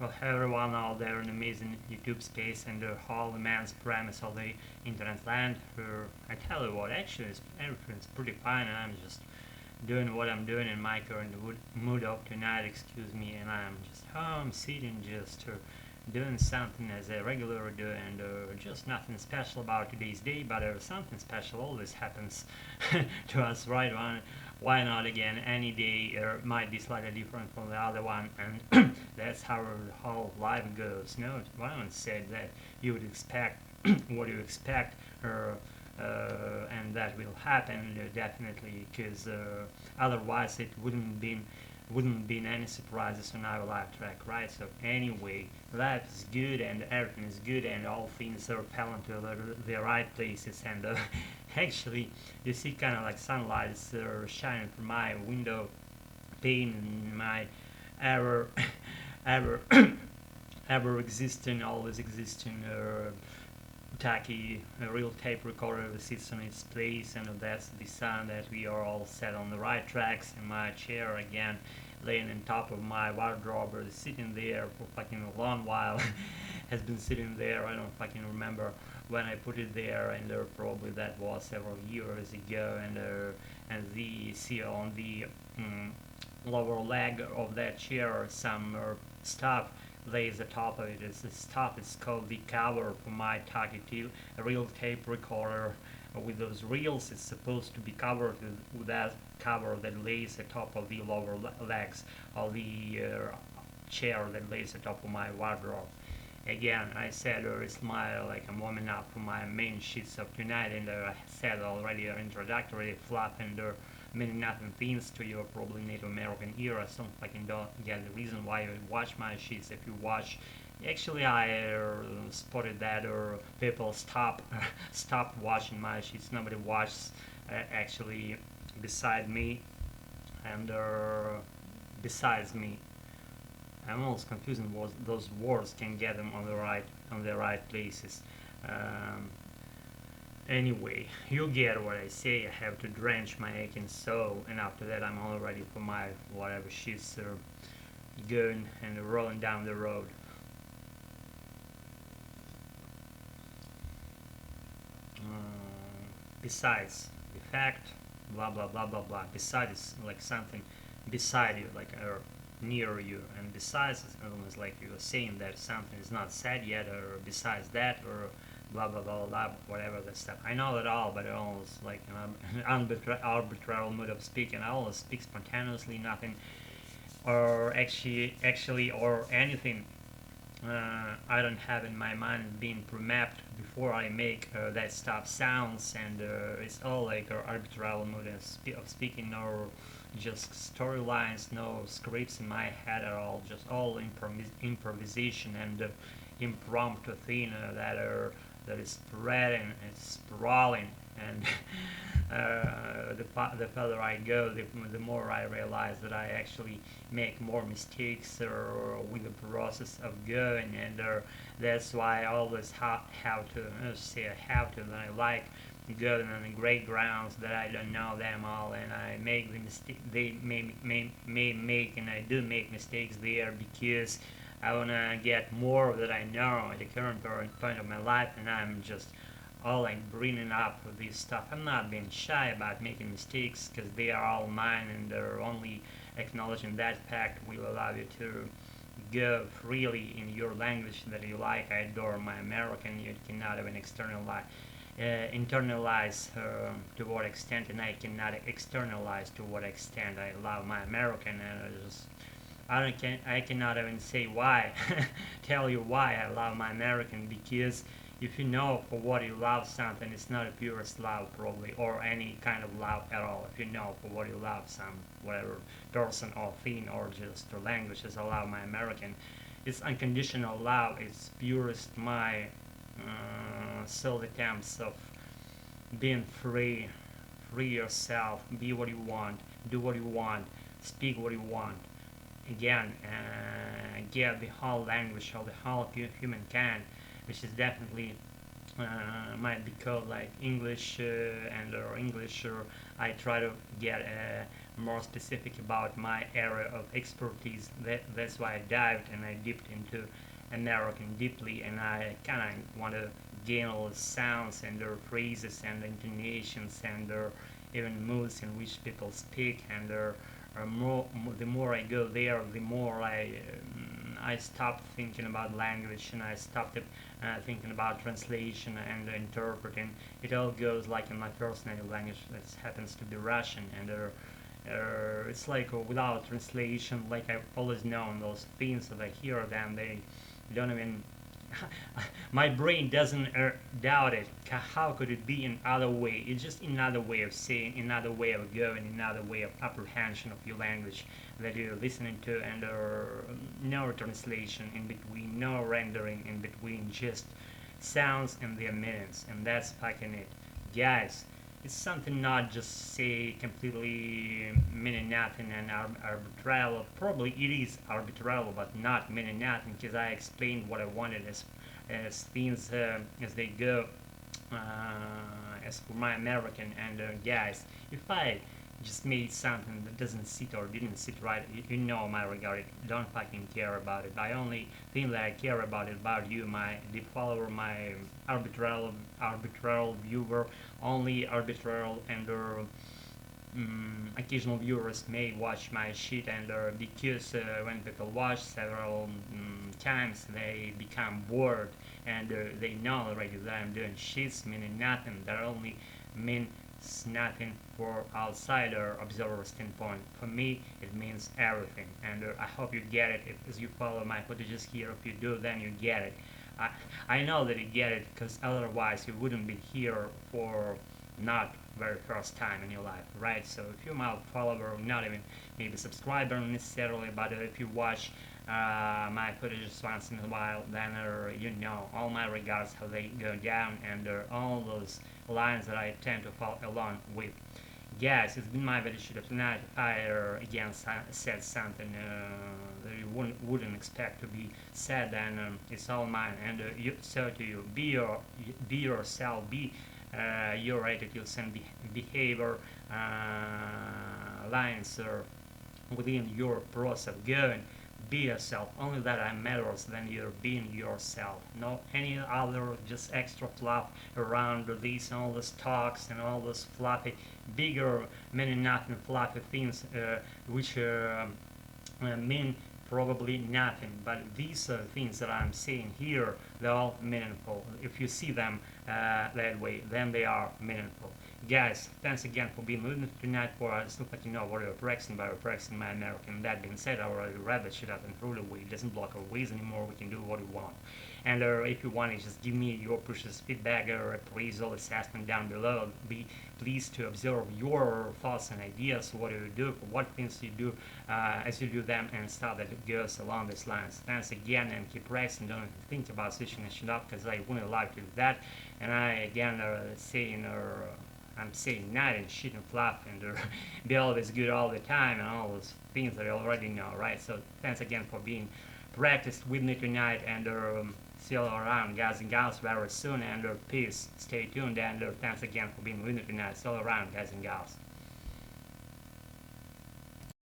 Well, everyone out there in the amazing YouTube space and the whole immense premise of the internet land. I tell you what, actually, everything's pretty fine, and I'm just doing what I'm doing in my current mood of tonight. Excuse me, and I'm just home sitting, just doing something as I regularly do, and just nothing special about today's day, but something special always happens to us, right? Why not again? Any day might be slightly different from the other one, and that's how the whole life goes. No, one said that you would expect what you expect, and that will happen definitely, because otherwise it wouldn't be any surprises on our life track, right? So anyway, life is good and everything is good and all things are falling to the right places, and actually you see kind of like sunlight is shining from my window pane in my ever ever ever existing, always existing tacky real tape recorder that sits on its place, and that's the sign that we are all set on the right tracks. And my chair again laying on top of my wardrobe is sitting there for fucking a long while. Has been sitting there, I don't fucking remember when I put it there, and probably that was several years ago, and the see on the lower leg of that chair some stuff lays atop of it. It's the stuff, it's called the cover for my real tape recorder. With those reels, it's supposed to be covered with that cover that lays atop of the lower legs of the chair that lays atop of my wardrobe. Again, I said it's my like I'm warming up for my main sheets of tonight, and I said already introductory fluff and meaning nothing things to your probably Native American ear. I don't fucking don't get the reason why you watch my sheets. If you watch, actually I spotted that people stop watching my sheets. Nobody watches actually beside me, and besides me. I'm almost confusing what those words can get them on the right places. Um, Anyway, you get what I say. I have to drench my aching soul, and after that, I'm all ready for my whatever she's going and rolling down the road. Besides the fact, blah blah blah blah blah. Besides, it's like something beside you, like near you, and besides, it's almost like you're saying that something is not said yet, or besides that, or blah blah blah blah, whatever that stuff. I know that all, but I always like an arbitrary mood of speaking. I always speak spontaneously, nothing, or actually, or anything. I don't have in my mind being pre-mapped before I make that stuff sounds, and it's all like arbitrary mood of speaking, or just storylines, no scripts in my head at all, just all improvisation and impromptu thing that is spreading, it's sprawling, and the further I go, the more I realize that I actually make more mistakes with the process of going, and that's why I always have to say I have to, and I like going on the great grounds that I don't know them all, and I make the mistake they may make, and I do make mistakes there because I want to get more that I know at the current point of my life, and I'm just all like bringing up this stuff. I'm not being shy about making mistakes because they are all mine, and they're only acknowledging that fact will allow you to go freely in your language that you like. I adore my American. You cannot even internalize to what extent, and I cannot externalize to what extent I love my American, and I cannot even say why, tell you why I love my American, because if you know for what you love something, it's not a purest love probably, or any kind of love at all. If you know for what you love some whatever person or thing or just the language as I love my American, it's unconditional love. It's purest my soul attempts of being free yourself, be what you want, do what you want, speak what you want. Again, get the whole language of the whole humankind, which is definitely might be called like English, and or English, or I try to get more specific about my area of expertise. That's why I dived and I dipped into American deeply, and I kind of want to gain all the sounds and their phrases and intonations and their even moods in which people speak, and the more I go there, the more I stopped thinking about language, and I stopped thinking about translation and interpreting. It all goes like in my first native language, that happens to be Russian, and it's like without translation, like I've always known those things that I hear them, they don't even my brain doesn't doubt it. How could it be another way? It's just another way of saying, another way of going, another way of apprehension of your language that you're listening to, and no translation in between, no rendering in between, just sounds and their meanings, and that's fucking it. Guys, it's something not just say completely meaning nothing and arbitrary. Probably it is arbitrary, but not meaning nothing, because I explained what I wanted as things as they go. As for my American and guys, if I just made something that doesn't sit or didn't sit right, you know my regard. Don't fucking care about it. I only thing that I care about is about you, my deep follower, my arbitral viewer. Only arbitral and occasional viewers may watch my shit, and because when people watch several times, they become bored, and they know already that I'm doing shits meaning nothing. That only means nothing for outsider observer standpoint. For me, it means everything, and I hope you get it as you follow my footages here. If you do, then you get it. I know that you get it, because otherwise you wouldn't be here for not very first time in your life, right? So if you're my follower, not even maybe subscriber necessarily, but if you watch my footages once in a while, then you know all my regards how they go down, and all those lines that I tend to follow along with. Guys, it's been my video shoot of tonight. I again said something that you wouldn't expect to be said, and it's all mine. And so to you, be yourself, be your attitudes and behavior lines within your process of going. Be yourself. Only that matters than you're being yourself. No any other just extra fluff around these all these talks and all those fluffy, bigger, meaning nothing fluffy things which mean probably nothing. But these things that I'm saying here, they're all meaningful. If you see them that way, then they are meaningful. Guys, thanks again for being with me tonight. For I still let you know what you're practicing by practicing my American. That being said, I already read that shit up and threw it away. It doesn't block our ways anymore. We can do what we want. And if you want to just give me your precious feedback or appraisal assessment down below, be pleased to observe your thoughts and ideas. What do you do? What things you do as you do them, and stuff that goes along these lines. Thanks again, and keep practicing. Don't think about switching the shit up, because I wouldn't like to do that. And I again saying I'm saying not and shit and fluff, and be always good all the time, and all those things that you already know, right? So thanks again for being practiced with me tonight, and see you all around, guys and gals, very soon, and peace. Stay tuned, and thanks again for being with me tonight. See you all around, guys and gals.